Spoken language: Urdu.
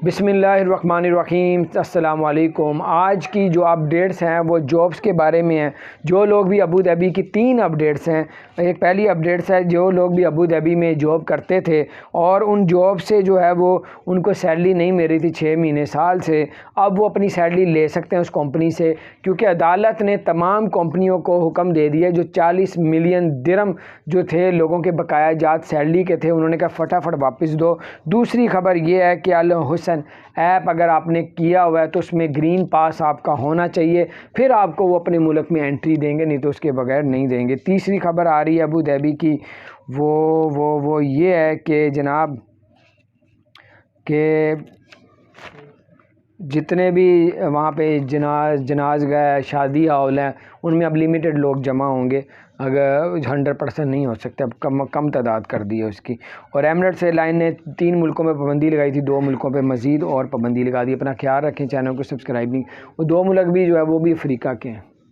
بسم اللہ الرحمن الرحیم۔ السلام علیکم۔ آج کی جو اپڈیٹس ہیں وہ جابس کے بارے میں ہیں۔ جو لوگ بھی ابو ظہبی کی 3 اپڈیٹس ہیں۔ ایک پہلی اپڈیٹس ہے جو لوگ بھی ابو ظہبی میں جاب کرتے تھے اور ان جاب سے جو ہے وہ ان کو سیلری نہیں مل رہی تھی 6 مہینے سال سے، اب وہ اپنی سیلری لے سکتے ہیں اس کمپنی سے، کیونکہ عدالت نے تمام کمپنیوں کو حکم دے دیا جو 40 ملین درہم جو تھے لوگوں کے بقایا جات سیلری کے تھے، انہوں نے کہا فٹافٹ واپس دو۔ دوسری خبر یہ ہے کہ الحسن ایپ اگر آپ نے کیا ہوا ہے تو اس میں گرین پاس آپ کا ہونا چاہیے، پھر آپ کو وہ اپنے ملک میں انٹری دیں گے، نہیں تو اس کے بغیر نہیں دیں گے۔ تیسری خبر آ رہی ہے ابو ظہبی کی، وہ یہ ہے کہ جناب کہ جتنے بھی وہاں پہ جنازگاہ شادی ہال ہیں ان میں اب لمیٹڈ لوگ جمع ہوں گے، اگر 100% نہیں ہو سکتے، اب کم تعداد کر دی ہے اس کی۔ اور ایمریٹس ایئر لائن نے 3 ملکوں میں پابندی لگائی تھی، 2 ملکوں پہ مزید اور پابندی لگا دی۔ اپنا خیال رکھیں، چینل کو سبسکرائب نہیں، وہ 2 ملک بھی جو ہے وہ بھی افریقہ کے ہیں۔